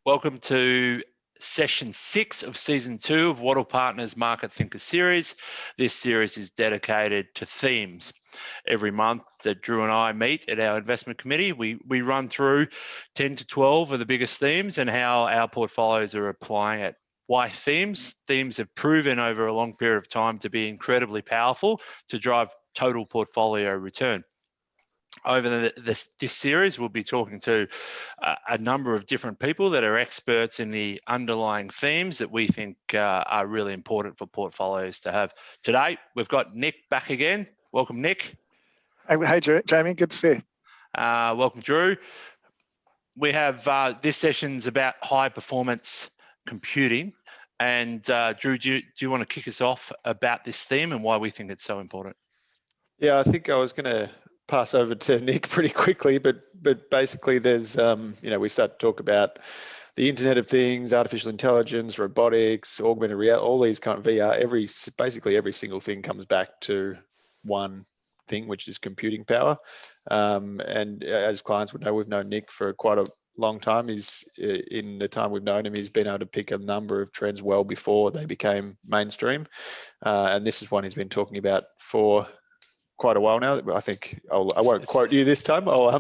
Welcome to session 6 of season 2 of Wattle Partners Market Thinker series. This series is dedicated to themes. Every month that Drew and I meet at our investment committee, we run through 10 to 12 of the biggest themes and how our portfolios are applying it. Why themes? Themes have proven over a long period of time to be incredibly powerful to drive total portfolio return. Over this series, we'll be talking to a number of different people that are experts in the underlying themes that we think are really important for portfolios to have. Today, we've got Nick back again. Welcome, Nick. Hey, Jamie. Good to see you. Welcome, Drew. We have this session's about high performance computing. And Drew, do you want to kick us off about this theme and why we think it's so important? Yeah, I think I was going to pass over to Nick pretty quickly, but basically there's, we start to talk about the Internet of Things, artificial intelligence, robotics, augmented reality, all these kind of VR, basically every single thing comes back to one thing, which is computing power. And as clients would know, we've known Nick for quite a long time. In the time we've known him, he's been able to pick a number of trends well before they became mainstream. And this is one he's been talking about for quite a while now. I think I won't quote you this time. I'll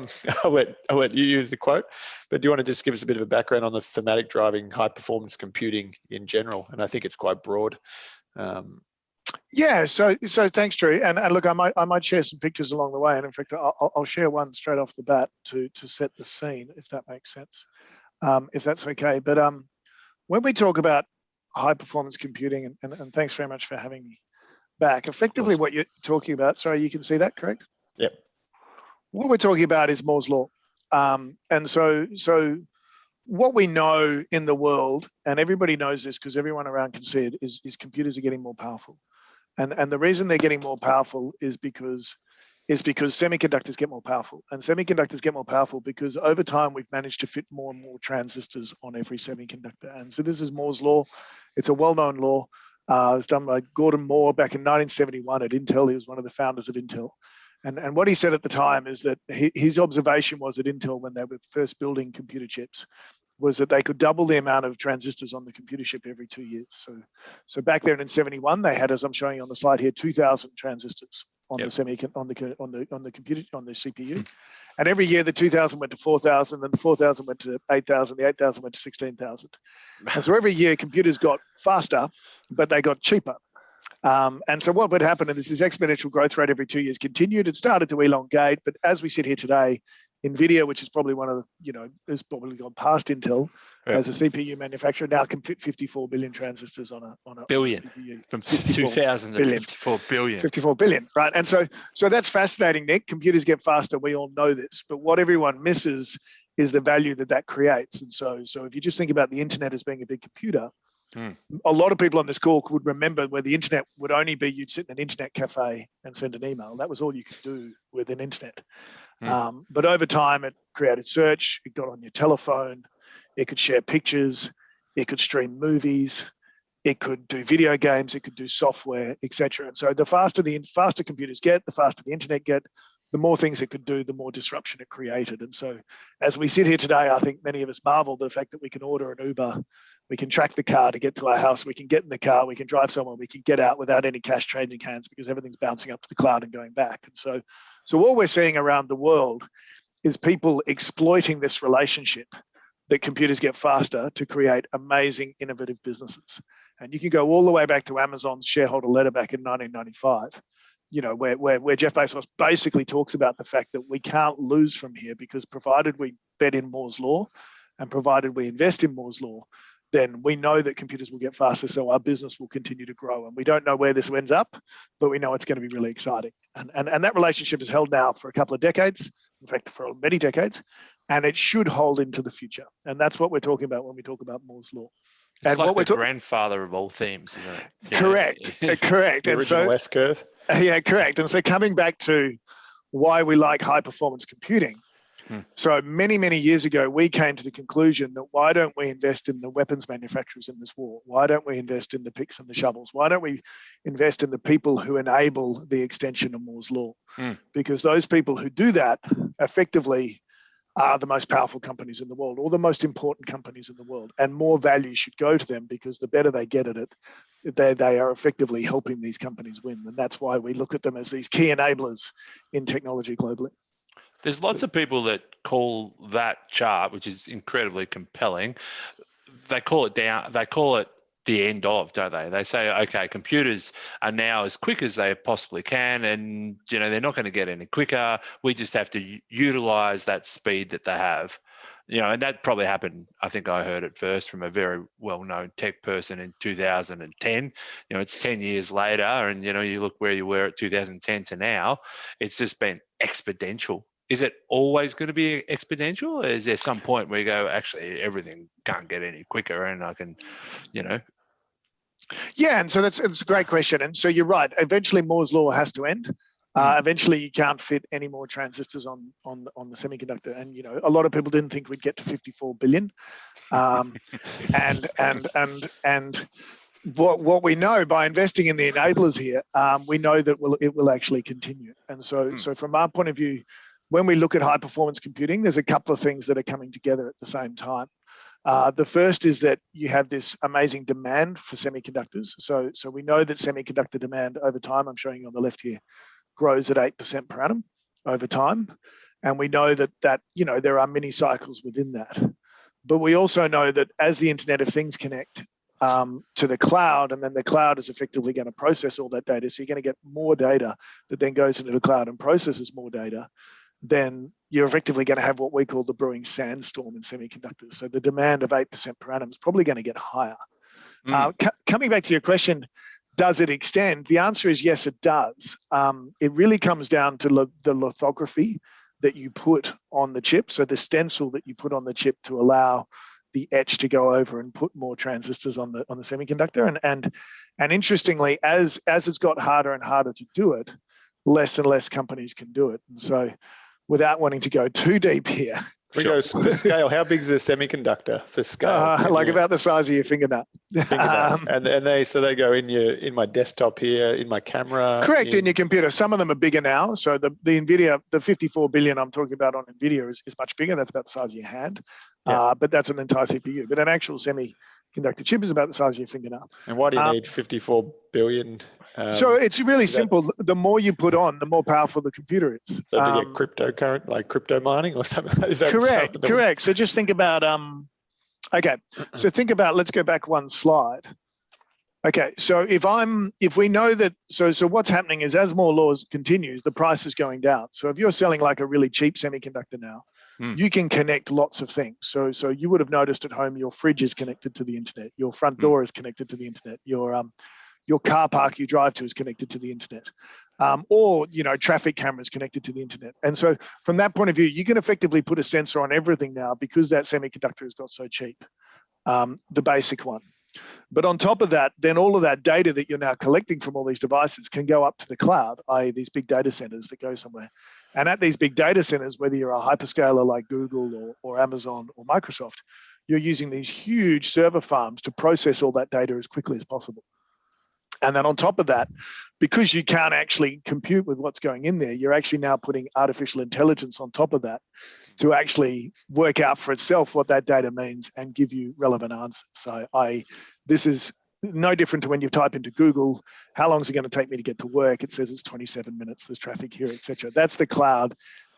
let you use the quote. But do you want to just give us a bit of a background on the thematic driving high performance computing in general? And I think it's quite broad. Yeah. So thanks, Drew. And look, I might share some pictures along the way. And in fact, I'll share one straight off the bat to set the scene, if that makes sense, if that's okay. But when we talk about high performance computing, and thanks very much for having me back. Effectively, what you're talking about, sorry, you can see that, correct? Yep. What we're talking about is Moore's law. And so what we know in the world, and everybody knows this because everyone around can see it, is computers are getting more powerful. And the reason they're getting more powerful is because semiconductors get more powerful. And semiconductors get more powerful because over time we've managed to fit more and more transistors on every semiconductor. And so this is Moore's law. It's a well-known law. It was done by Gordon Moore back in 1971 at Intel. He was one of the founders of Intel. And what he said at the time is that his observation was at Intel when they were first building computer chips was that they could double the amount of transistors on the computer chip every 2 years. So back then in 71, they had, as I'm showing you on the slide here, 2,000 transistors on the CPU. And every year the 2,000 went to 4,000, then the 4,000 went to 8,000, the 8,000 went to 16,000. And so every year computers got faster, but they got cheaper. And so what would happen, and this is exponential growth rate every 2 years continued. It started to elongate, but as we sit here today, NVIDIA, which is probably one of the, has probably gone past Intel as a CPU manufacturer, now can fit 54 billion transistors on a billion CPU. From 2000 to 54 billion. 54 billion, right? And so that's fascinating, Nick. Computers get faster. We all know this, but what everyone misses is the value that creates. And so if you just think about the internet as being a big computer, a lot of people on this call would remember where the internet would only be you'd sit in an internet cafe and send an email. That was all you could do with an internet. But over time, it created search. It got on your telephone. It could share pictures. It could stream movies. It could do video games. It could do software, etc. And so the faster computers get, the faster the internet get, the more things it could do, the more disruption it created. And so as we sit here today, I think many of us marvel at the fact that we can order an Uber, we can track the car to get to our house, we can get in the car, we can drive somewhere, we can get out without any cash changing hands because everything's bouncing up to the cloud and going back. And so what we're seeing around the world is people exploiting this relationship that computers get faster to create amazing, innovative businesses. And you can go all the way back to Amazon's shareholder letter back in 1995. Where Jeff Bezos basically talks about the fact that we can't lose from here because provided we bet in Moore's law and provided we invest in Moore's law, then we know that computers will get faster, so our business will continue to grow. And we don't know where this ends up, but we know it's going to be really exciting. And that relationship is held now for a couple of decades, in fact, for many decades, and it should hold into the future. And that's what we're talking about when we talk about Moore's law. It's like the grandfather of all themes, isn't it? Correct. The original S-curve. Yeah, correct. And so coming back to why we like high performance computing. So many, many years ago, we came to the conclusion that why don't we invest in the weapons manufacturers in this war? Why don't we invest in the picks and the shovels? Why don't we invest in the people who enable the extension of Moore's law? Because those people who do that effectively are the most powerful companies in the world, or the most important companies in the world, and more value should go to them, because the better they get at it, they are effectively helping these companies win. And that's why we look at them as these key enablers in technology globally. There's lots of people that call that chart, which is incredibly compelling, they call it the end of, don't they? They say, okay, computers are now as quick as they possibly can, and they're not going to get any quicker. We just have to utilize that speed that they have. And that probably happened, I think I heard it first from a very well-known tech person in 2010. It's 10 years later, and you look where you were at 2010 to now, it's just been exponential. Is it always going to be exponential? Or is there some point where you go, actually, everything can't get any quicker, and I can, Yeah, and so it's a great question. And so you're right. Eventually, Moore's law has to end. Eventually, you can't fit any more transistors on the semiconductor. And a lot of people didn't think we'd get to 54 billion. And what we know by investing in the enablers here, we know that it will actually continue. And so from our point of view, when we look at high performance computing, there's a couple of things that are coming together at the same time. The first is that you have this amazing demand for semiconductors. So we know that semiconductor demand over time, I'm showing you on the left here, grows at 8% per annum over time. And we know that there are many cycles within that. But we also know that as the Internet of Things connect to the cloud, and then the cloud is effectively going to process all that data, so you're going to get more data that then goes into the cloud and processes more data, then you're effectively going to have what we call the brewing sandstorm in semiconductors. So the demand of 8% per annum is probably going to get higher. Coming back to your question, does it extend? The answer is yes, it does. It really comes down to the lithography that you put on the chip, so the stencil that you put on the chip to allow the etch to go over and put more transistors on the semiconductor. And interestingly, as it's got harder and harder to do it, less and less companies can do it. And so, without wanting to go too deep here, we go for scale. How big is a semiconductor for scale? Like about the size of your fingernail. And they go in my desktop here, in my camera. Correct, in your computer. Some of them are bigger now. So the NVIDIA, the 54 billion I'm talking about on NVIDIA is much bigger. That's about the size of your hand. Yeah. But that's an entire CPU. But an actual semiconductor chip is about the size of your fingernail. And why do you need 54 billion? So it's really simple. The more you put on, the more powerful the computer is. So to get cryptocurrency, like crypto mining or something? Is that correct. So just think about, okay. So think about, let's go back one slide. Okay, so if we know that, so what's happening is as Moore's law continues, the price is going down. So if you're selling like a really cheap semiconductor now, you can connect lots of things. So you would have noticed at home, your fridge is connected to the internet, your front door is connected to the internet, your car park you drive to is connected to the internet, or traffic cameras connected to the internet. And so from that point of view, you can effectively put a sensor on everything now because that semiconductor has got so cheap, the basic one. But on top of that, then all of that data that you're now collecting from all these devices can go up to the cloud, i.e. these big data centers that go somewhere. And at these big data centers, whether you're a hyperscaler like Google or Amazon or Microsoft, you're using these huge server farms to process all that data as quickly as possible. And then on top of that, because you can't actually compute with what's going in there, you're actually now putting artificial intelligence on top of that to actually work out for itself what that data means and give you relevant answers. So this is no different to when you type into Google, how long is it going to take me to get to work? It says it's 27 minutes, there's traffic here, etc. That's the cloud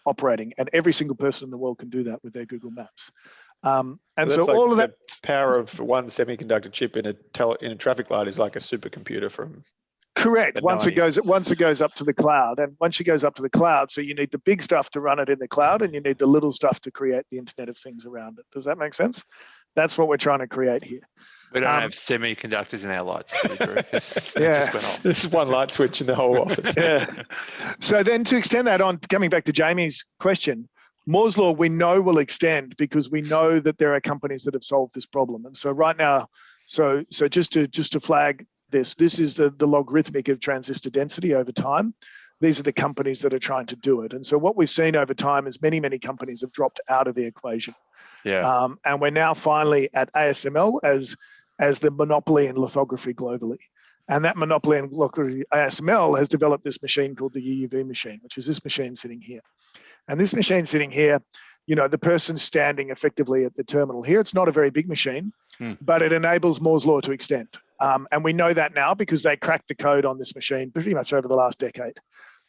operating, and every single person in the world can do that with their Google Maps. So all of that power of one semiconductor chip in a traffic light is like a supercomputer from. Correct. Once it goes up to the cloud, and once it goes up to the cloud, so you need the big stuff to run it in the cloud, and you need the little stuff to create the Internet of Things around it. Does that make sense? That's what we're trying to create here. We don't have semiconductors in our lights. Yeah, this is one light switch in the whole office. Yeah. So then, to extend that on, coming back to Jamie's question, Moore's law we know will extend because we know that there are companies that have solved this problem. And so right now, so just to flag this is the logarithmic of transistor density over time. These are the companies that are trying to do it. And so what we've seen over time is many companies have dropped out of the equation. Yeah. And we're now finally at ASML as the monopoly in lithography globally. And that monopoly in lithography, ASML has developed this machine called the EUV machine, which is this machine sitting here. And this machine sitting here the person standing effectively at the terminal here. It's not a very big machine, but it enables Moore's law to extend. And we know that now because they cracked the code on this machine pretty much over the last decade.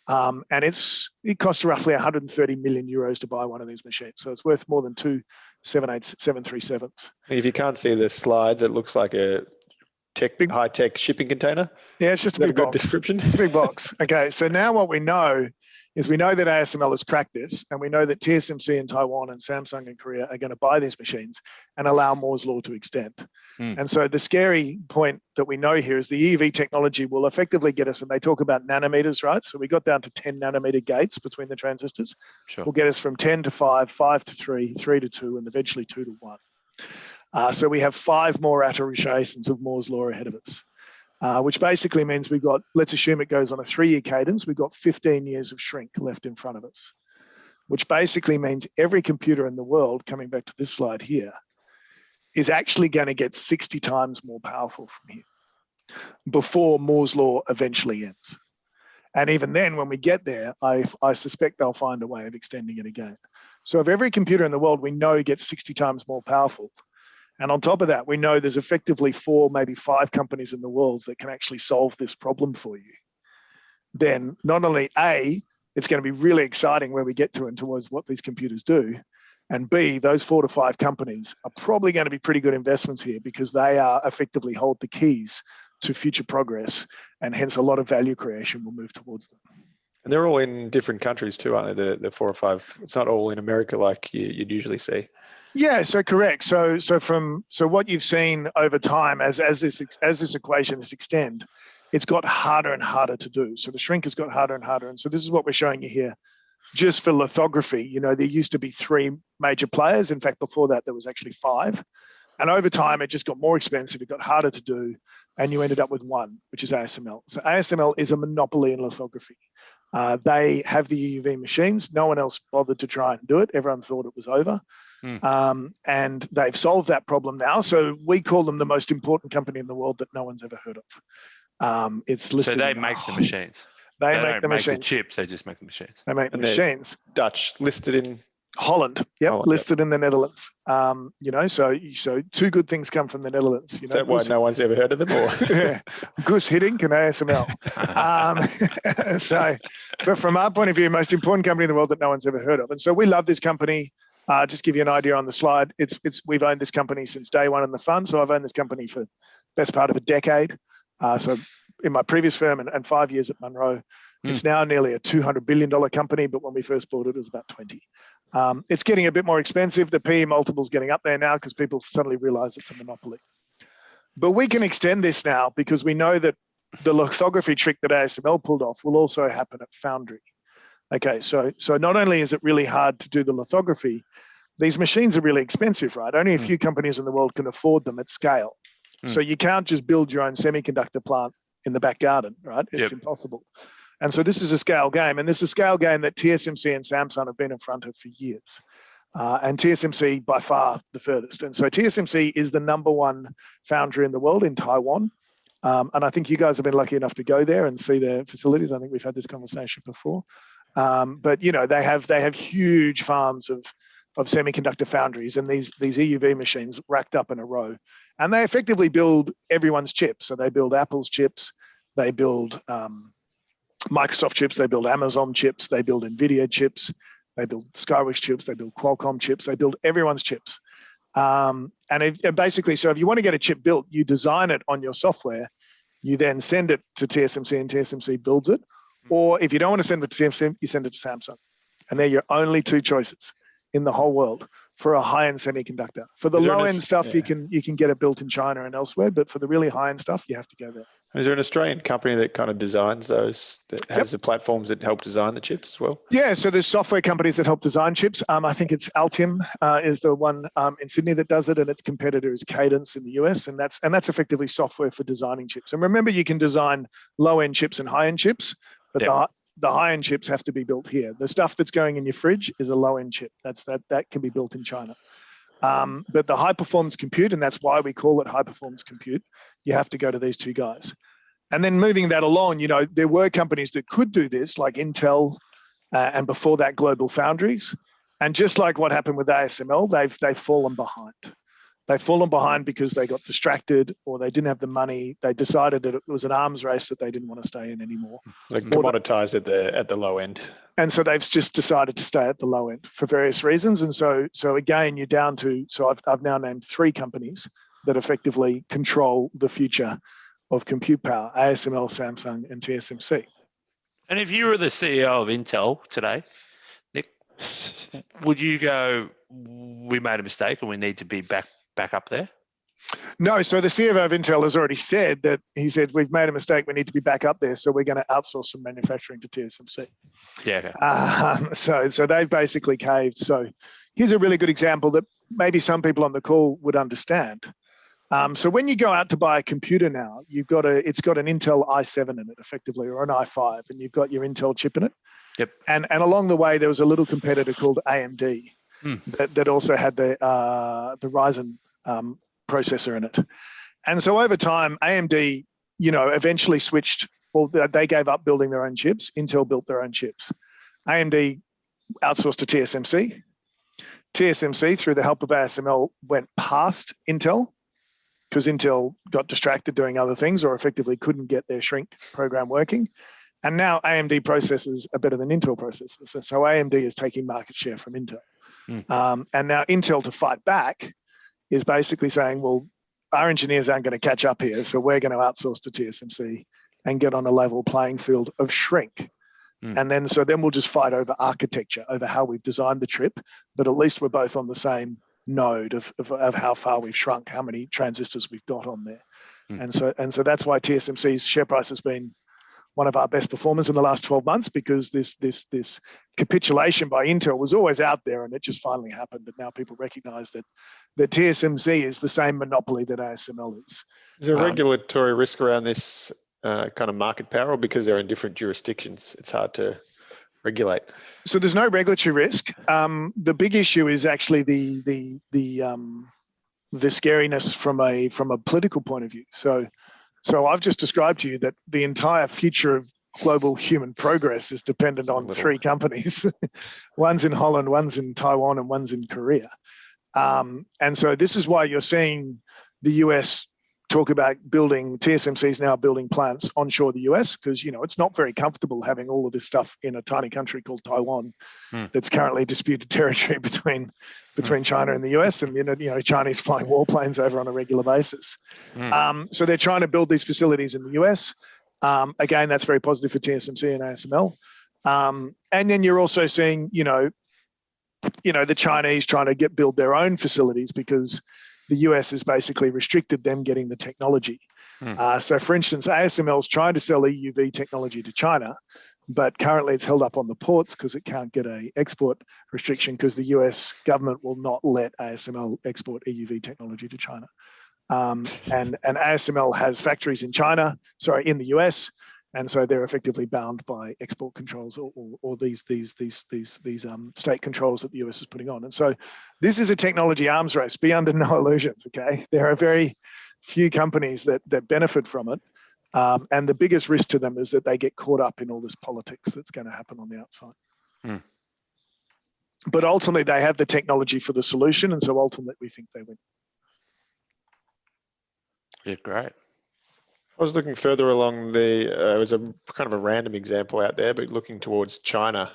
And it costs roughly 130 million euros to buy one of these machines. So it's worth more than two 737s. If you can't see the slides, it looks like a high-tech shipping container. Yeah, it's just a big good box. description. It's a big box. Okay, so now what we know is we know that ASML has cracked this, and we know that TSMC in Taiwan and Samsung in Korea are going to buy these machines and allow Moore's law to extend. And so the scary point that we know here is the EUV technology will effectively get us, and they talk about nanometers, right? So we got down to 10 nanometer gates between the transistors. Sure. Will get us from 10 to 5, 5 to 3, 3 to 2, and eventually 2 to 1. So we have 5 more iterations of Moore's law ahead of us. Which basically means we've got, let's assume it goes on a 3-year cadence, we've got 15 years of shrink left in front of us, which basically means every computer in the world, coming back to this slide here, is actually going to get 60 times more powerful from here before Moore's law eventually ends. And even then, when we get there, I suspect they'll find a way of extending it again. So if every computer in the world we know gets 60 times more powerful, and on top of that, we know there's effectively 4, maybe 5 companies in the world that can actually solve this problem for you. Then not only A, it's going to be really exciting where we get to and towards what these computers do. And B, those 4 to 5 companies are probably going to be pretty good investments here because they are effectively hold the keys to future progress. And hence a lot of value creation will move towards them. And they're all in different countries too, aren't they? The 4 or 5. It's not all in America like you'd usually see. Yeah, so correct. So what you've seen over time as this equation is extend, it's got harder and harder to do. So the shrink has got harder and harder. And so this is what we're showing you here. Just for lithography, there used to be 3 major players. In fact, before that, there was actually 5. And over time, it just got more expensive. It got harder to do. And you ended up with 1, which is ASML. So ASML is a monopoly in lithography. They have the EUV machines. No one else bothered to try and do it. Everyone thought it was over. And they've solved that problem now. So we call them the most important company in the world that no one's ever heard of. It's listed. So they make the machines. They don't make the machines. The chips. They just make the machines. They make the machines. Dutch, listed in Holland. Yep, Holland, listed in the Netherlands. So 2 good things come from the Netherlands. Is that why no one's ever heard of them? Or Gus Hiddink and ASML. But from our point of view, most important company in the world that no one's ever heard of. And so we love this company. Just give you an idea on the slide. We've owned this company since day one in the fund. So I've owned this company for the best part of a decade. So in my previous firm and 5 years at Munro, it's now nearly a $200 billion company. But when we first bought it, it was about 20. It's getting a bit more expensive. The PE multiple's getting up there now because people suddenly realize it's a monopoly. But we can extend this now because we know that the lithography trick that ASML pulled off will also happen at Foundry. Okay, so not only is it really hard to do the lithography, these machines are really expensive, right? Only a few companies in the world can afford them at scale. So you can't just build your own semiconductor plant in the back garden, right? It's impossible. And so this is a scale game, and this is a scale game that TSMC and Samsung have been in front of for years. And TSMC by far the furthest. And so TSMC is the #1 foundry in the world in Taiwan. And I think you guys have been lucky enough to go there and see their facilities. I think we've had this conversation before. But they have huge farms of semiconductor foundries and these EUV machines racked up in a row. And they effectively build everyone's chips. So they build Apple's chips, they build Microsoft chips, they build Amazon chips, they build NVIDIA chips, they build Skyworks chips, they build Qualcomm chips, they build everyone's chips. And basically, so if you want to get a chip built, you design it on your software, you then send it to TSMC and TSMC builds it. Or if you don't want to send it to TSMC, you send it to Samsung. And they're your only 2 choices in the whole world for a high-end semiconductor. For the low-end stuff, you can get it built in China and elsewhere, but for the really high-end stuff, you have to go there. Is there an Australian company that kind of designs those, that has the platforms that help design the chips as well? Yeah, so there's software companies that help design chips. I think it's Altium is the one in Sydney that does it, and its competitor is Cadence in the US, and that's effectively software for designing chips. And remember, you can design low-end chips and high-end chips, but the high-end chips have to be built here. The stuff that's going in your fridge is a low-end chip. That can be built in China. But the high-performance compute, and that's why we call it high-performance compute, you have to go to these 2 guys. And then moving that along, there were companies that could do this, like Intel, and before that, Global Foundries. And just like what happened with ASML, they've fallen behind. They've fallen behind because they got distracted or they didn't have the money. They decided that it was an arms race that they didn't want to stay in anymore. Like commoditized at the low end. And so they've just decided to stay at the low end for various reasons. And so again, you're down to, so I've now named 3 companies that effectively control the future of compute power: ASML, Samsung, and TSMC. And if you were the CEO of Intel today, Nick, would you go, we made a mistake and we need to be back up there? No, so the CEO of Intel has already said that. He said, we've made a mistake, we need to be back up there, so we're going to outsource some manufacturing to TSMC. Yeah. Okay. So they've basically caved. So here's a really good example that maybe some people on the call would understand. So when you go out to buy a computer now, it's got an Intel i7 in it effectively, or an i5, and you've got your Intel chip in it. Yep. And along the way, there was a little competitor called AMD that also had the Ryzen processor in it. And so over time, AMD, eventually switched. Well, they gave up building their own chips. Intel built their own chips. AMD outsourced to TSMC. TSMC, through the help of ASML, went past Intel because Intel got distracted doing other things or effectively couldn't get their shrink program working. And now AMD processors are better than Intel processors. And so AMD is taking market share from Intel. And now Intel, to fight back, is basically saying, well, our engineers aren't going to catch up here, so we're going to outsource to TSMC and get on a level playing field of shrink. And then we'll just fight over architecture, over how we've designed the chip, but at least we're both on the same node of how far we've shrunk, how many transistors we've got on there. And so that's why TSMC's share price has been one of our best performers in the last 12 months, because this capitulation by Intel was always out there, and it just finally happened. And now people recognize that TSMC is the same monopoly that ASML is. Is there regulatory risk around this kind of market power, or because they're in different jurisdictions, it's hard to regulate? So there's no regulatory risk. The big issue is actually the scariness from a political point of view. So I've just described to you that the entire future of global human progress is dependent on 3 companies. One's in Holland, one's in Taiwan, and one's in Korea. And so this is why you're seeing the US talk about TSMC's now building plants onshore the US, because, it's not very comfortable having all of this stuff in a tiny country called Taiwan that's currently disputed territory between China and the US, and Chinese flying warplanes over on a regular basis. So they're trying to build these facilities in the US. Again, that's very positive for TSMC and ASML. And then you're also seeing, the Chinese trying to build their own facilities, because the US has basically restricted them getting the technology. So for instance, ASML is trying to sell EUV technology to China, but currently it's held up on the ports because it can't get an export restriction, because the US government will not let ASML export EUV technology to China. And ASML has factories in in the US, and so they're effectively bound by export controls or these state controls that the US is putting on. And so this is a technology arms race. Be under no illusions, okay? There are very few companies that benefit from it. And the biggest risk to them is that they get caught up in all this politics that's going to happen on the outside. But ultimately, they have the technology for the solution, and so ultimately, we think they win. Yeah, great. I was looking further along it was a kind of a random example out there, but looking towards China.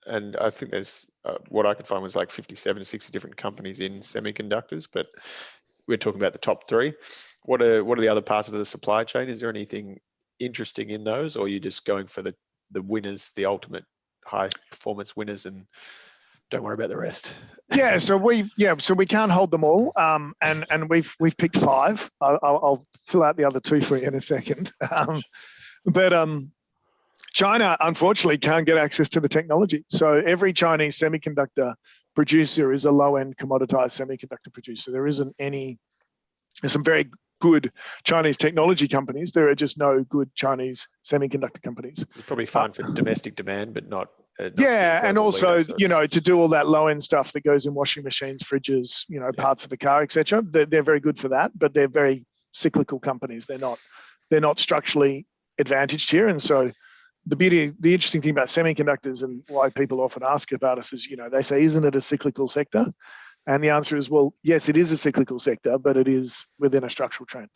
And I think there's, what I could find was like 57 to 60 different companies in semiconductors, but we're talking about the top 3. What are the other parts of the supply chain? Is there anything interesting in those, or are you just going for the winners, the ultimate high performance winners, and don't worry about the rest? So we can't hold them all, and we've picked 5. I'll fill out the other 2 for you in a second. But China, unfortunately, can't get access to the technology. So every Chinese semiconductor producer is a low-end commoditized semiconductor producer. There's some very good Chinese technology companies. There are just no good Chinese semiconductor companies. It's probably fine for domestic demand, but not. And also, to do all that low-end stuff that goes in washing machines, fridges, parts of the car, etc. They're very good for that, but they're very cyclical companies. They're not structurally advantaged here, and so the interesting thing about semiconductors and why people often ask about us is, they say, isn't it a cyclical sector? And the answer is, well, yes, it is a cyclical sector, but it is within a structural trend.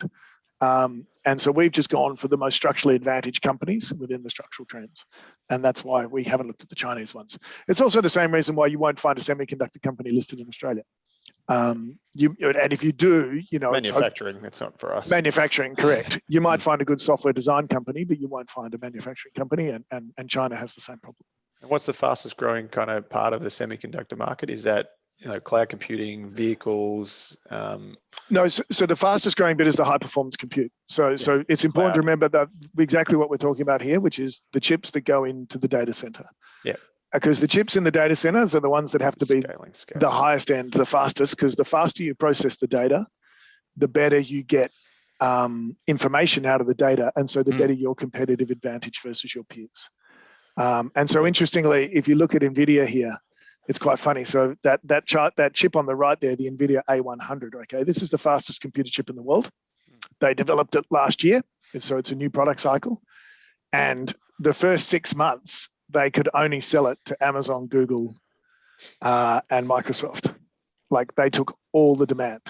And so we've just gone for the most structurally advantaged companies within the structural trends. And that's why we haven't looked at the Chinese ones. It's also the same reason why you won't find a semiconductor company listed in Australia. And if you do, manufacturing, that's not for us. Manufacturing, correct. You might find a good software design company, but you won't find a manufacturing company. And China has the same problem. And what's the fastest growing kind of part of the semiconductor market? Is that cloud computing, vehicles? No, so the fastest growing bit is the high performance compute. So it's important to remember that exactly what we're talking about here, which is the chips that go into the data center. Yeah. Because the chips in the data centers are the ones that have to be the highest end, the fastest, because the faster you process the data, the better you get information out of the data. And so the better your competitive advantage versus your peers. And so interestingly, if you look at NVIDIA here, it's quite funny. So that chart, that chip on the right there, the NVIDIA A100, okay, this is the fastest computer chip in the world. They developed it last year. And so it's a new product cycle. And the first 6 months, they could only sell it to Amazon, Google, and Microsoft. Like they took all the demand.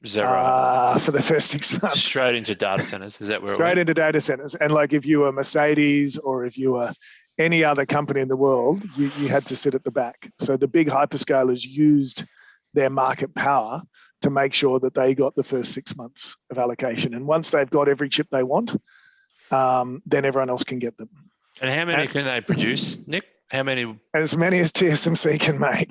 Is that right? For the first 6 months. Straight into data centers. Is that where Straight into data centers. And like if you were Mercedes or if you were any other company in the world, you had to sit at the back. So the big hyperscalers used their market power to make sure that they got the first 6 months of allocation. And once they've got every chip they want, then everyone else can get them. And how many can they produce, Nick? How many? As many as TSMC can make.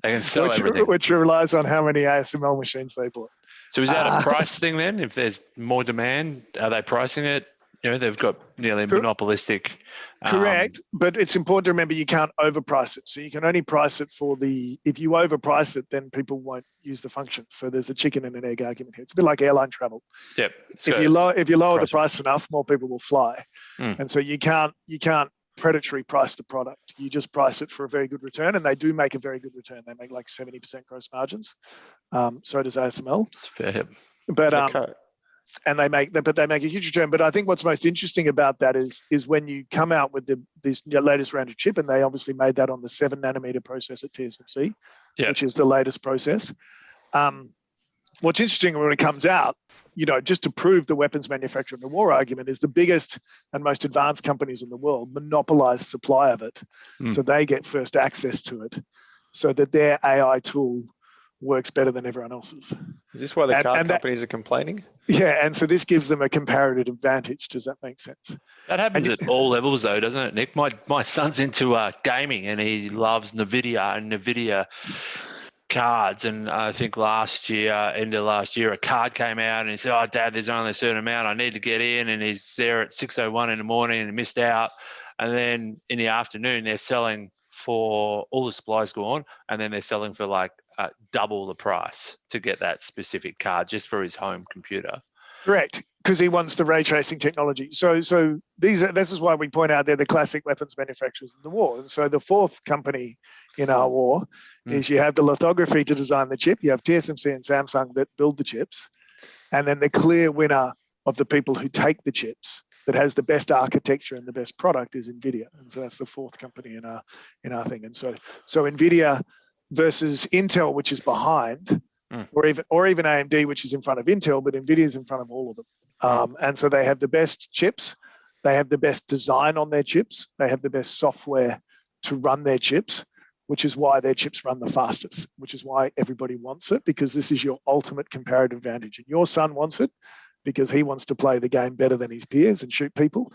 They can sell everything. Which relies on how many ASML machines they bought. So is that a price thing then? If there's more demand, are they pricing it? They've got nearly monopolistic. Correct, but it's important to remember you can't overprice it. So you can only price it if you overprice it, then people won't use the functions. So there's a chicken and an egg argument here. It's a bit like airline travel. Yep. So if you lower the price enough, more people will fly. And so you can't predatory price the product. You just price it for a very good return, and they do make a very good return. They make like 70% gross margins. So does ASML. It's fair. But Okay. and they make a huge return. But I think what's most interesting about that is when you come out with this latest round of chip, and they obviously made that on the 7 nanometer process at TSMC, which is the latest process. What's interesting when it comes out, just to prove the weapons manufacturer and the war argument, is the biggest and most advanced companies in the world monopolize supply of it. So they get first access to it so that their AI tool works better than everyone else's. Is this why the car companies are complaining? Yeah, and so this gives them a comparative advantage. Does that make sense? That happens at all levels though, doesn't it, Nick? My son's into gaming and he loves NVIDIA and NVIDIA cards. And I think end of last year, a card came out and he said, "Oh, Dad, there's only a certain amount. I need to get in." And he's there at 6:01 in the morning and missed out. And then in the afternoon, they're selling for all the supplies gone, and then they're selling for like double the price to get that specific card just for his home computer. Correct, because he wants the ray tracing technology. So this is why we point out they're the classic weapons manufacturers in the war. And so the fourth company in our war is you have the lithography to design the chip. You have TSMC and Samsung that build the chips, and then the clear winner of the people who take the chips that has the best architecture and the best product is NVIDIA. And so that's the fourth company in our thing. And so NVIDIA versus Intel, which is behind, or even AMD, which is in front of Intel, but NVIDIA is in front of all of them. And so they have the best chips. They have the best design on their chips. They have the best software to run their chips, which is why their chips run the fastest, which is why everybody wants it, because this is your ultimate comparative advantage. And your son wants it because he wants to play the game better than his peers and shoot people.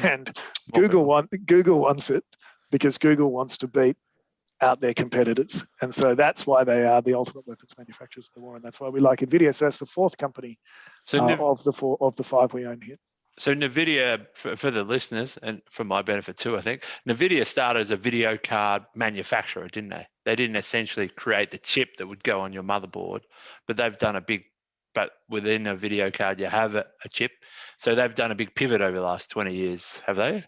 And Google wants it because Google wants to beat out their competitors. And so that's why they are the ultimate weapons manufacturers of the war. And that's why we like NVIDIA. So that's the fourth company of the 5 we own here. So NVIDIA, for the listeners, and for my benefit too, I think, NVIDIA started as a video card manufacturer, didn't they? They didn't essentially create the chip that would go on your motherboard, but they've done but within a video card, you have a chip. So they've done a big pivot over the last 20 years, have they?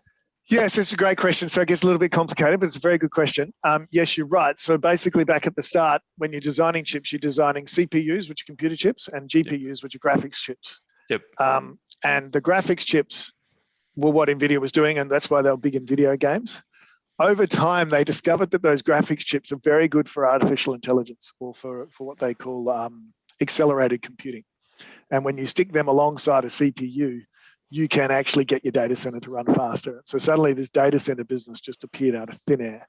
Yes, it's a great question. So it gets a little bit complicated, but it's a very good question. Yes, you're right. So basically back at the start, when you're designing chips, you're designing CPUs, which are computer chips, and GPUs, which are graphics chips. Yep. And the graphics chips what NVIDIA was doing, and that's why they were big in video games. Over time, they discovered that those graphics chips are very good for artificial intelligence, or for what they call accelerated computing. And when you stick them alongside a CPU, you can actually get your data center to run faster. So suddenly this data center business just appeared out of thin air,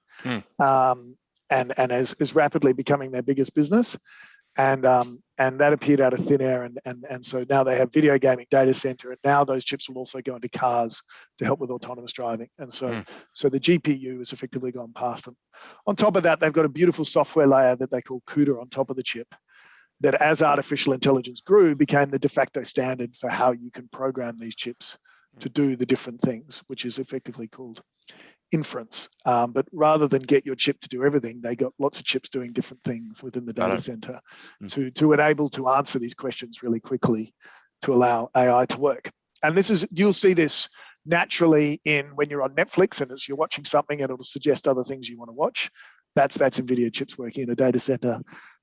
and is rapidly becoming their biggest business. And that appeared out of thin air, and so now they have video gaming data center, and now those chips will also go into cars to help with autonomous driving. And so the GPU has effectively gone past them. On top of that, they've got a beautiful software layer that they call CUDA on top of the chip, that as artificial intelligence grew, became the de facto standard for how you can program these chips to do the different things, which is effectively called inference. But rather than get your chip to do everything, they got lots of chips doing different things within the data center to enable to answer these questions really quickly to allow AI to work. And you'll see this naturally when you're on Netflix and as you're watching something, it'll suggest other things you want to watch. That's NVIDIA chips working in a data center.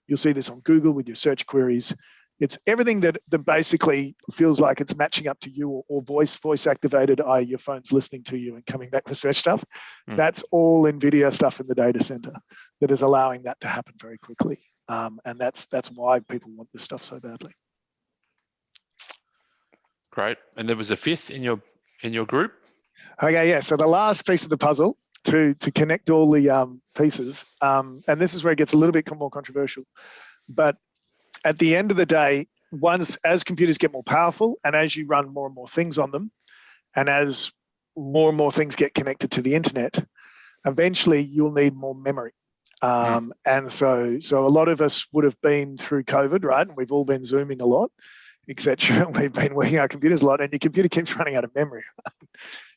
You'll see this on Google with your search queries. It's everything that basically feels like it's matching up to you, or voice activated, i.e. your phone's listening to you and coming back with search stuff. That's all NVIDIA stuff in the data center that is allowing that to happen very quickly. And that's why people want this stuff so badly. Great. And there was a fifth in your group? Okay, yeah. So the last piece of the puzzle to connect all the pieces, and this is where it gets a little bit more controversial, but at the end of the day, as computers get more powerful and as you run more and more things on them, and as more and more things get connected to the internet, eventually you'll need more memory. And so a lot of us would have been through COVID, right? And we've all been Zooming a lot, etc. We've been working our computers a lot, and your computer keeps running out of memory.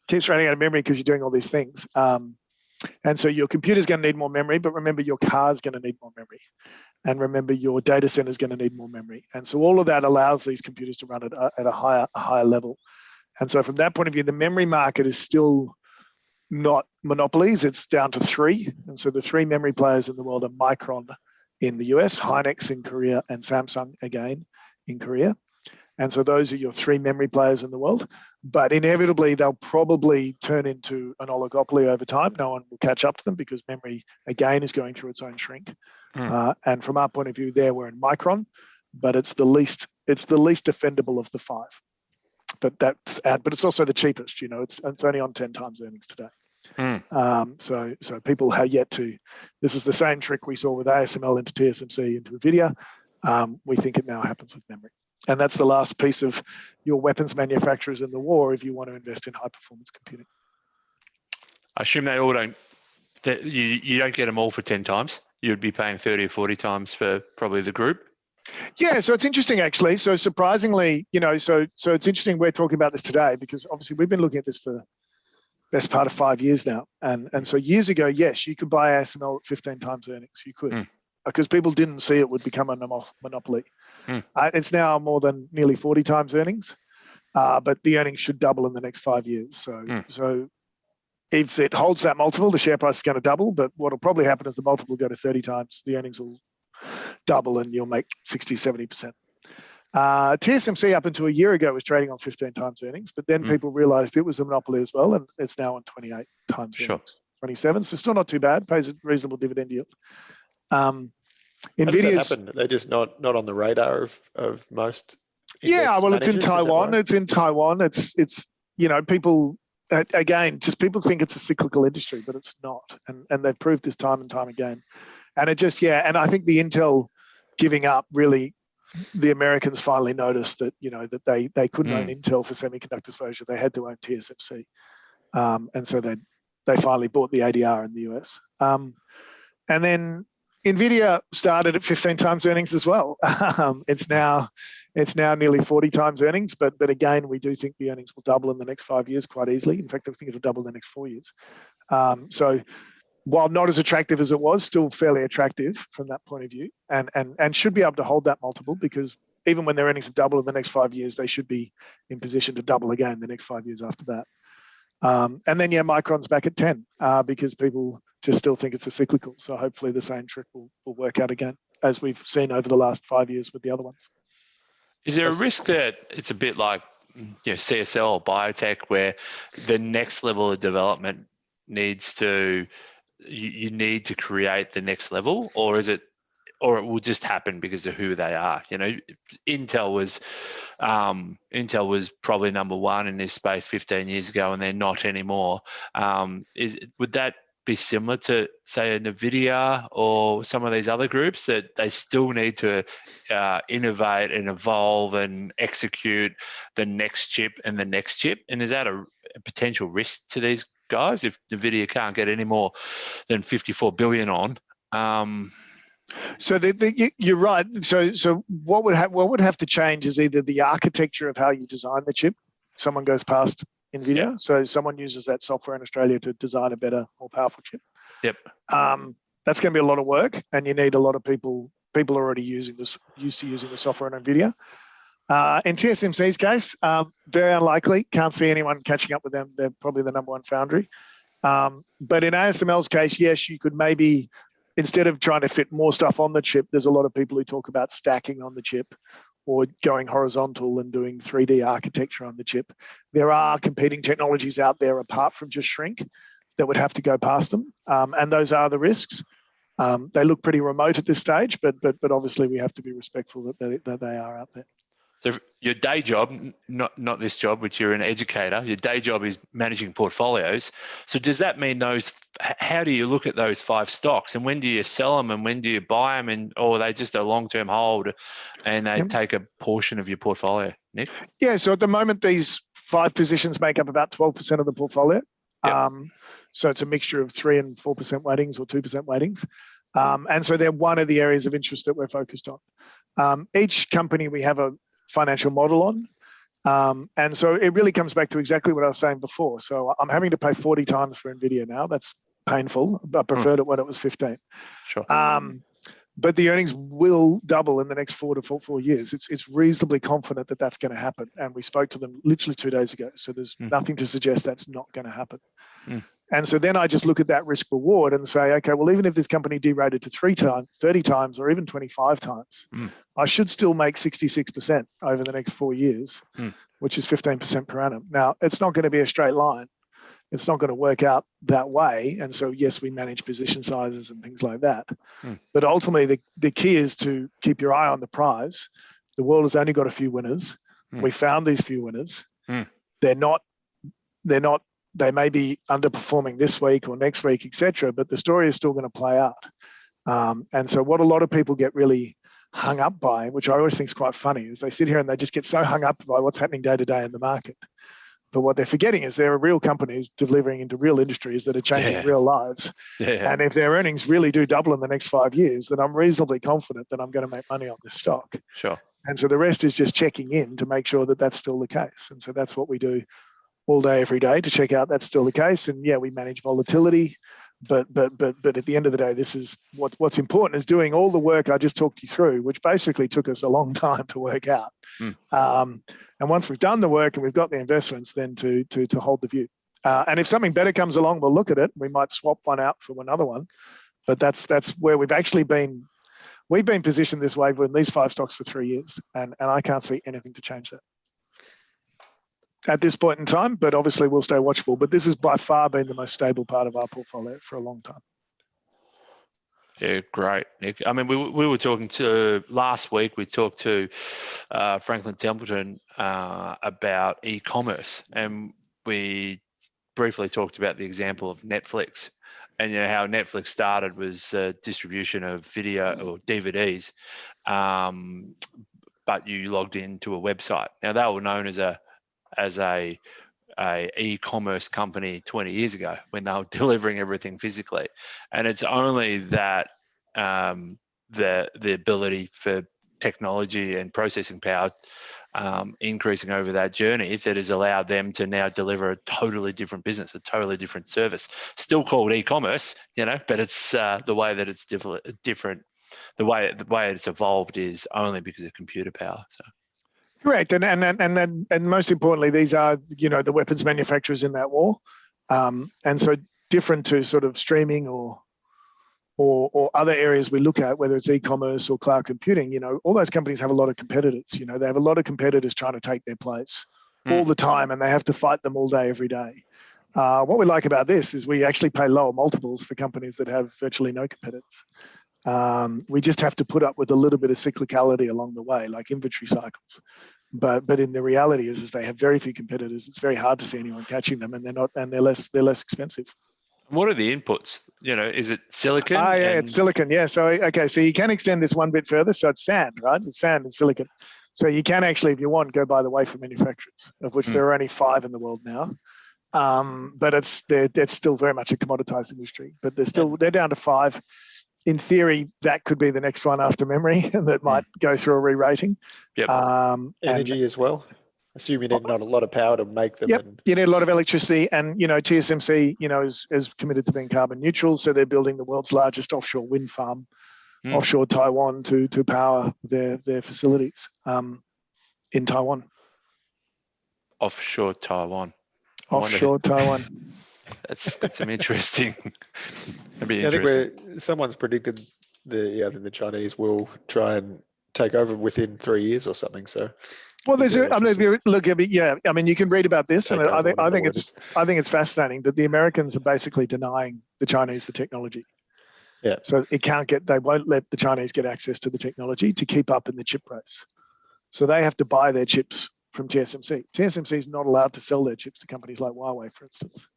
Keeps running out of memory because you're doing all these things. And so your computer's going to need more memory, but remember your car's going to need more memory. And remember your data center is going to need more memory. And so all of that allows these computers to run at a higher level. And so from that point of view, the memory market is still not monopolies. It's down to 3. And so the 3 memory players in the world are Micron in the US, Hynix in Korea, and Samsung again in Korea. And so those are your 3 memory players in the world. But inevitably, they'll probably turn into an oligopoly over time. No one will catch up to them because memory, again, is going through its own shrink. And from our point of view, we're in Micron, but it's the least defendable of the 5. But it's also the cheapest. It's only on 10 times earnings today. So people have yet to. This is the same trick we saw with ASML into TSMC into NVIDIA. We think it now happens with memory. And that's the last piece of your weapons manufacturers in the war if you want to invest in high performance computing. I assume they all don't. You don't get them all for 10 times. You'd be paying 30 or 40 times for probably the group. Yeah, so it's interesting actually. So surprisingly, so it's interesting we're talking about this today because obviously we've been looking at this for the best part of 5 years now. And so years ago, yes, you could buy ASML at 15 times earnings. You could. Because people didn't see it would become a monopoly. It's now more than nearly 40 times earnings, but the earnings should double in the next 5 years. So if it holds that multiple, the share price is going to double, but what will probably happen is the multiple will go to 30 times, the earnings will double and you'll make 60, 70%. TSMC up until a year ago was trading on 15 times earnings, but then people realized it was a monopoly as well, and it's now on 28 times earnings, 27, so still not too bad, pays a reasonable dividend yield. NVIDIA's happened. They're just not on the radar of most. Yeah, well, it's in Taiwan. It's in Taiwan. It's people again, just people think it's a cyclical industry, but it's not, and they've proved this time and time again. And it just and I think the Intel giving up really, the Americans finally noticed that that they couldn't own Intel for semiconductor exposure. They had to own TSMC, and so they finally bought the ADR in the US. And then NVIDIA started at 15 times earnings as well. It's now nearly 40 times earnings, but again, we do think the earnings will double in the next 5 years quite easily. In fact, I think it'll double in the next 4 years. So while not as attractive as it was, still fairly attractive from that point of view, and should be able to hold that multiple, because even when their earnings have doubled in the next 5 years, they should be in position to double again the next 5 years after that. And then, Micron's back at 10 because people just still think it's a cyclical. So hopefully the same trick will work out again, as we've seen over the last 5 years with the other ones. Is there a risk that it's a bit like CSL or biotech, where the next level of development needs to, you need to create the next level, or is it, or it will just happen because of who they are? Intel was probably number one in this space 15 years ago, and they're not anymore. Would that be similar to, say, a NVIDIA or some of these other groups, that they still need to innovate and evolve and execute the next chip and the next chip? And is that a potential risk to these guys if NVIDIA can't get any more than 54 billion on? So you're right. So what would have to change is either the architecture of how you design the chip. Someone goes past NVIDIA, so someone uses that software in Australia to design a better, more powerful chip. Yep. That's going to be a lot of work, and you need a lot of people already used to using the software on NVIDIA. In TSMC's case, very unlikely. Can't see anyone catching up with them. They're probably the number one foundry. But in ASML's case, yes, you could maybe, instead of trying to fit more stuff on the chip, there's a lot of people who talk about stacking on the chip or going horizontal and doing 3D architecture on the chip. There are competing technologies out there apart from just shrink that would have to go past them. And those are the risks. They look pretty remote at this stage, but obviously we have to be respectful that they are out there. So your day job, not this job, which you're an educator, your day job is managing portfolios. So does that mean how do you look at those 5 stocks, and when do you sell them, and when do you buy them, or are they just a long-term hold and they take a portion of your portfolio, Nick? Yeah, so at the moment, these 5 positions make up about 12% of the portfolio. Yep. So it's a mixture of 3 and 4% weightings or 2% weightings. And so they're one of the areas of interest that we're focused on. Each company we have a financial model on. And so it really comes back to exactly what I was saying before. So I'm having to pay 40 times for NVIDIA now. That's painful. I preferred it when it was 15. Sure. But the earnings will double in the next 4 years. It's reasonably confident that that's going to happen. And we spoke to them literally 2 days ago. So there's nothing to suggest that's not going to happen. And so then I just look at that risk reward and say, okay, well, even if this company derated to 3 times, 30 times, or even 25 times, I should still make 66% over the next 4 years, which is 15% per annum. Now, it's not going to be a straight line. It's not going to work out that way. And so, yes, we manage position sizes and things like that. But ultimately, the key is to keep your eye on the prize. The world has only got a few winners. We found these few winners. They may be underperforming this week or next week, etc., but the story is still going to play out. And so what a lot of people get really hung up by, which I always think is quite funny, is they sit here and they just get so hung up by what's happening day to day in the market. But what they're forgetting is there are real companies delivering into real industries that are changing real lives. And if their earnings really do double in the next 5 years, then I'm reasonably confident that I'm going to make money on this stock. Sure. And so the rest is just checking in to make sure that that's still the case. And so that's what we do all day, every day, to check out that's still the case. And yeah, we manage volatility, but at the end of the day, this is what's important is doing all the work I just talked you through, which basically took us a long time to work out. And once we've done the work and we've got the investments, then to hold the view. And if something better comes along, we'll look at it. We might swap one out for another one, but that's where we've actually been. We've been positioned this way with these 5 stocks for 3 years, and I can't see anything to change that at this point in time, but obviously we'll stay watchful. But this has by far been the most stable part of our portfolio for a long time. Yeah, great, Nick. I mean, we were talking to, last week, we talked to Franklin Templeton about e-commerce, and we briefly talked about the example of Netflix, and how Netflix started was distribution of video or DVDs, but you logged into a website. Now, they were known as a e-commerce company 20 years ago when they were delivering everything physically, and it's only that the ability for technology and processing power increasing over that journey that has allowed them to now deliver a totally different business, a totally different service, still called e-commerce, but it's the way that it's different. The way it's evolved is only because of computer power. So. Correct, and most importantly, these are the weapons manufacturers in that war, and so different to sort of streaming or other areas we look at, whether it's e-commerce or cloud computing. All those companies have a lot of competitors. They have a lot of competitors trying to take their place all the time, and they have to fight them all day, every day. What we like about this is we actually pay lower multiples for companies that have virtually no competitors. We just have to put up with a little bit of cyclicality along the way, like inventory cycles. But in the reality is they have very few competitors. It's very hard to see anyone catching them, and they're less expensive. What are the inputs? Is it silicon? It's silicon. Yeah. So you can extend this one bit further. So it's sand, right? It's sand and silicon. So you can actually, if you want, go by the wafer manufacturers, of which there are only 5 in the world now. But it's still very much a commoditized industry. But they're down to 5. In theory, that could be the next one after memory that might go through a re-rating. Yep. Energy as well. Assume you need not a lot of power to make them. Yep. You need a lot of electricity, and TSMC, is committed to being carbon neutral. So they're building the world's largest offshore wind farm, offshore Taiwan, to power their facilities in Taiwan. Offshore Taiwan. Offshore Taiwan. That's some interesting. That'd be I interesting. think someone's predicted the Chinese will try and take over within 3 years or something. So, well, you can read about this, and I think it's fascinating. But the Americans are basically denying the Chinese the technology. Yeah. So they won't let the Chinese get access to the technology to keep up in the chip race. So they have to buy their chips from TSMC. TSMC is not allowed to sell their chips to companies like Huawei, for instance,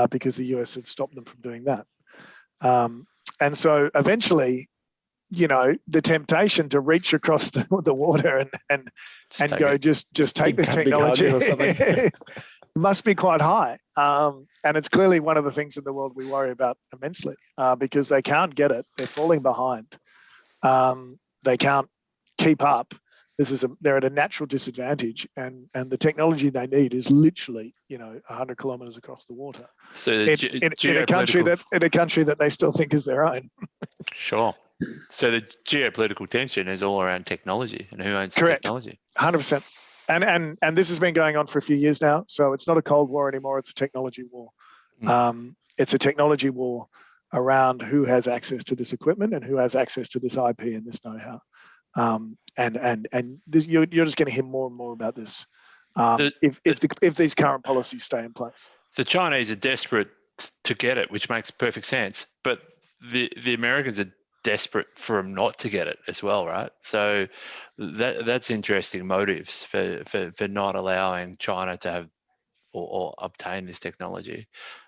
because the US have stopped them from doing that. And so eventually, the temptation to reach across the water and go just take this technology or something. must be quite high. And it's clearly one of the things in the world we worry about immensely because they can't get it. They're falling behind. They can't keep up. They're at a natural disadvantage, and the technology they need is literally 100 kilometers across the water. So in a country that they still think is their own. Sure. So the geopolitical tension is all around technology and who owns the technology. 100%. And this has been going on for a few years now. So it's not a Cold War anymore. It's a technology war. It's a technology war around who has access to this equipment and who has access to this IP and this know-how. And you're just going to hear more and more about this if these current policies stay in place. The Chinese are desperate to get it, which makes perfect sense. But the Americans are desperate for them not to get it as well, right? So that's interesting motives for not allowing China to have or obtain this technology.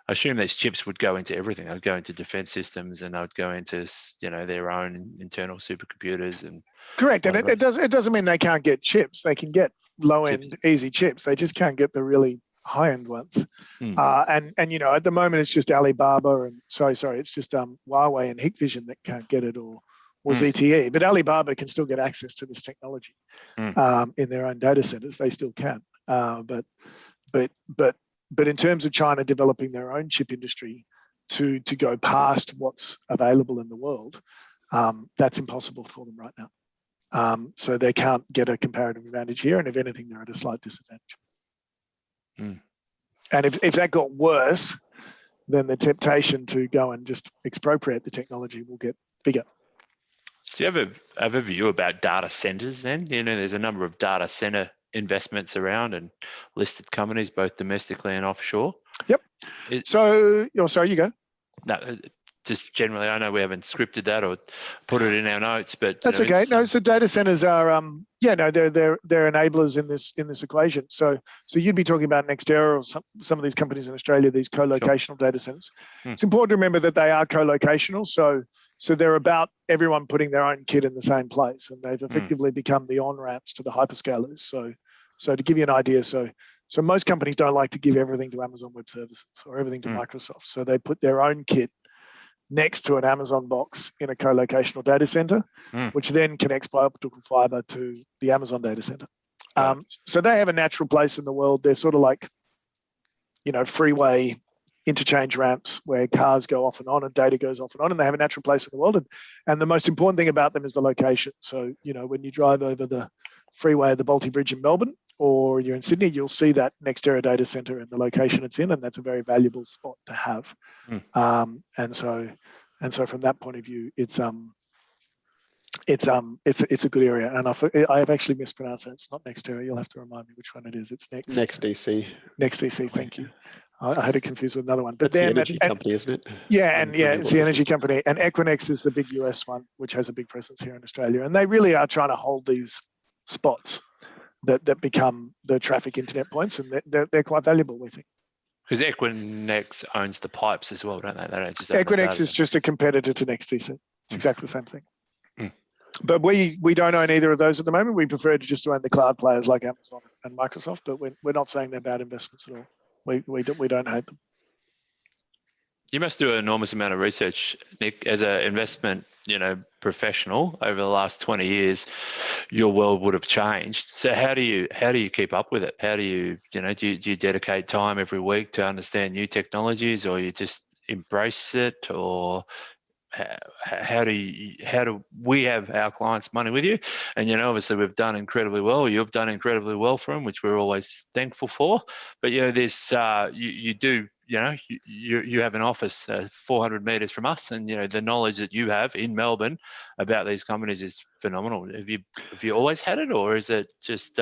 I assume these chips would go into everything. They'd go into defense systems, and they'd go into their own internal supercomputers. And correct. And it doesn't mean they can't get chips. They can get low end easy chips. They just can't get the really high end ones. And at the moment it's just Alibaba and it's just Huawei and Hikvision that can't get it or ZTE. But Alibaba can still get access to this technology in their own data centers. They still can. But in terms of China developing their own chip industry to go past what's available in the world, that's impossible for them right now. So they can't get a comparative advantage here, and if anything, they're at a slight disadvantage. And if that got worse, then the temptation to go and just expropriate the technology will get bigger. Do you have a view about data centers then? There's a number of data center investments around and listed companies, both domestically and offshore. Yep. Sorry, you go. No, just generally, I know we haven't scripted that or put it in our notes, but that's okay. No, so data centers are, they're enablers in this equation. So you'd be talking about NextEra or some of these companies in Australia, these co-locational data centers. It's important to remember that they are co-locational. So they're about everyone putting their own kit in the same place, and they've effectively become the on-ramps to the hyperscalers. So to give you an idea, so most companies don't like to give everything to Amazon Web Services or everything to Microsoft. So they put their own kit next to an Amazon box in a co-locational data center, which then connects by optical fiber to the Amazon data center. So they have a natural place in the world. They're sort of like, freeway interchange ramps where cars go off and on and data goes off and on, and they have a natural place in the world. And the most important thing about them is the location. So, when you drive over the freeway at the Bolte Bridge in Melbourne, or you're in Sydney, you'll see that NextEra data center and the location it's in, and that's a very valuable spot to have. And so from that point of view, it's it's a good area, and I have actually mispronounced it. It's not Nextera. You'll have to remind me which one it is. It's Next DC. Next DC. Thank you. I had it confused with another one. But that's the energy company, isn't it? Yeah, it's the energy company, and Equinix is the big US one, which has a big presence here in Australia, and they really are trying to hold these spots that become the traffic internet points, and they're quite valuable, we think. Because Equinix owns the pipes as well, don't they? They don't just Equinix is just a competitor to NextDC. It's exactly the same thing. But we don't own either of those at the moment. We prefer to just own the cloud players like Amazon and Microsoft, but we're not saying they're bad investments at all. We don't hate them. You must do an enormous amount of research, Nick, as an investment, professional over the last 20 years. Your world would have changed. So how do you keep up with it? How do you, do you dedicate time every week to understand new technologies, or you just embrace it, or how do we have our clients' money with you? And obviously we've done incredibly well. You've done incredibly well for them, which we're always thankful for. But this you have an office 400 meters from us, and the knowledge that you have in Melbourne about these companies is phenomenal. Have you always had it, or is it just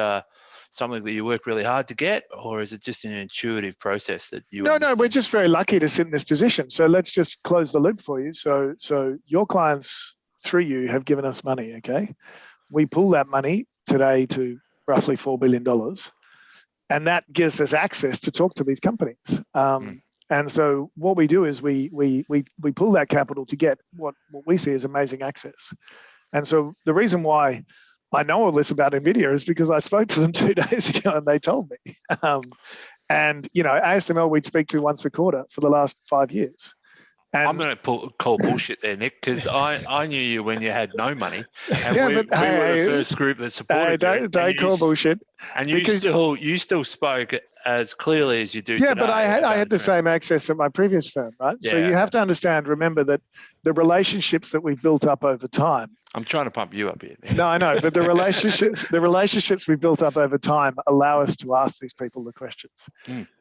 something that you work really hard to get, or is it just an intuitive process that you understand? No, we're just very lucky to sit in this position. So let's just close the loop for you. So your clients through you have given us money, okay? We pull that money today to roughly $4 billion, and that gives us access to talk to these companies. And so what we do is we pull that capital to get what we see as amazing access. And so the reason why I know all this about NVIDIA is because I spoke to them 2 days ago and they told me. And ASML we'd speak to once a quarter for the last 5 years. And I'm going to call bullshit there, Nick, because I knew you when you had no money, and we were the first group that supported you. Don't call bullshit. And you still spoke as clearly as you do today. Yeah, but I had the same access at my previous firm, right? Yeah. So you have to remember that the relationships that we've built up over time. I'm trying to pump you up here. No, I know, but the relationships we built up over time allow us to ask these people the questions.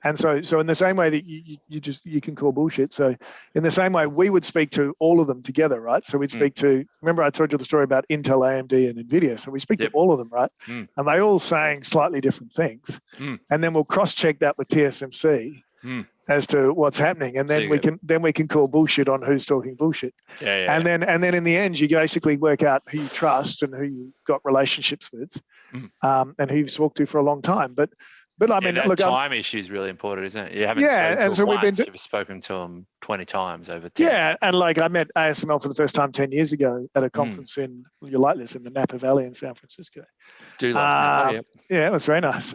And so in the same way that you can call bullshit, so in the same way we would speak to all of them together, right? So we'd speak to, remember I told you the story about Intel, AMD, and NVIDIA. So we speak to all of them, right? And they all saying slightly different things. And then we'll cross-check that with TSMC as to what's happening, and then we can call bullshit on who's talking bullshit. And then in the end, you basically work out who you trust and who you got relationships with, and who you've talked to for a long time. But I mean, look, time issue is really important, isn't it? You haven't spoken to them once, you've spoken to them 20 times over 10. Yeah, and like I met ASML for the first time 10 years ago at a conference in the Napa Valley in San Francisco. Yeah, it was very nice.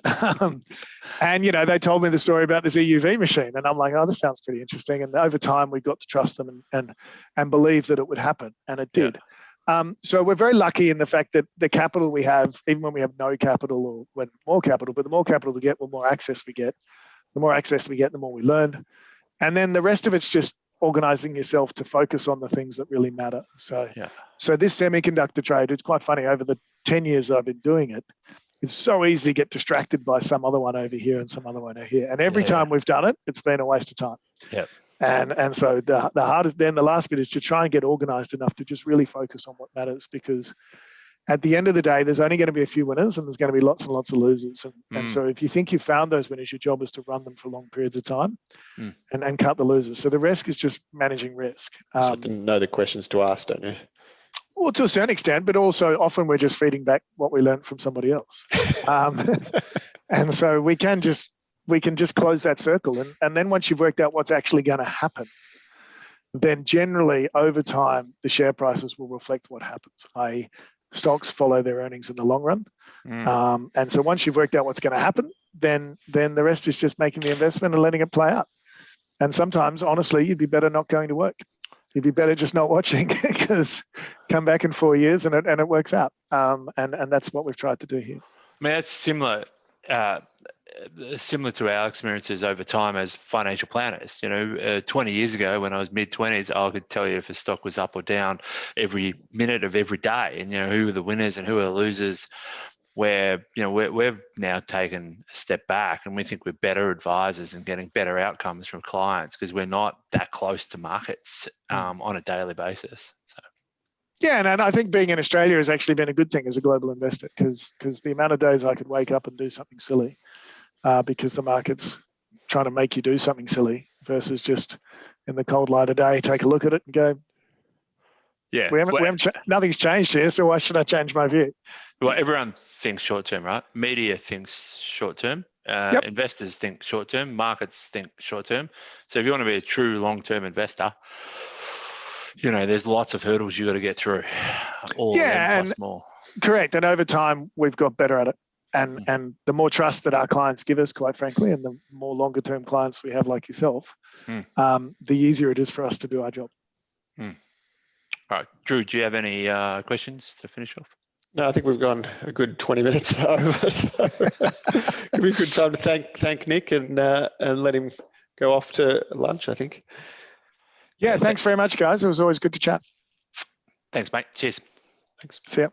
And they told me the story about this EUV machine, and I'm like, oh, this sounds pretty interesting. And over time, we got to trust them and believe that it would happen, and it did. So we're very lucky in the fact that the capital we have, even when we have no capital or when more capital, but the more capital we get, the more access we get. The more access we get, the more we learn. And then the rest of it's just organizing yourself to focus on the things that really matter. So this semiconductor trade, it's quite funny. Over the 10 years I've been doing it, it's so easy to get distracted by some other one over here and some other one over here. And every time we've done it, it's been a waste of time. Yeah. And so the hardest, then the last bit is to try and get organized enough to just really focus on what matters, because at the end of the day, there's only going to be a few winners and there's going to be lots and lots of losers. And so if you think you've found those winners, your job is to run them for long periods of time and cut the losers. So the risk is just managing risk. So to know the questions to ask, don't you? Well, to a certain extent, but also often we're just feeding back what we learned from somebody else. And so we can just close that circle. And then once you've worked out what's actually going to happen, then generally over time, the share prices will reflect what happens. Stocks follow their earnings in the long run. And so once you've worked out what's going to happen, then the rest is just making the investment and letting it play out. And sometimes, honestly, you'd be better not going to work. You'd be better just not watching, because come back in 4 years and it works out. And that's what we've tried to do here. I mean, that's similar to our experiences over time as financial planners. 20 years ago when I was mid-20s, I could tell you if a stock was up or down every minute of every day, and who were the winners and who were the losers. Where we've now taken a step back, and we think we're better advisors and getting better outcomes from clients because we're not that close to markets on a daily basis. So Yeah, and I think being in Australia has actually been a good thing as a global investor because the amount of days I could wake up and do something silly because the market's trying to make you do something silly versus just in the cold light of day, take a look at it and go, Yeah. nothing's changed here, so why should I change my view? Well, everyone thinks short term, right? Media thinks short term. Yep. Investors think short term. Markets think short term. So if you want to be a true long term investor, there's lots of hurdles you got to get through. All of them plus more. Correct. And over time, we've got better at it. And the more trust that our clients give us, quite frankly, and the more longer term clients we have like yourself, the easier it is for us to do our job. All right. Drew, do you have any questions to finish off? No, I think we've gone a good 20 minutes over. So it'd be a good time to thank Nick and let him go off to lunch, I think. Yeah, thanks very much, guys. It was always good to chat. Thanks, mate. Cheers. Thanks. See ya.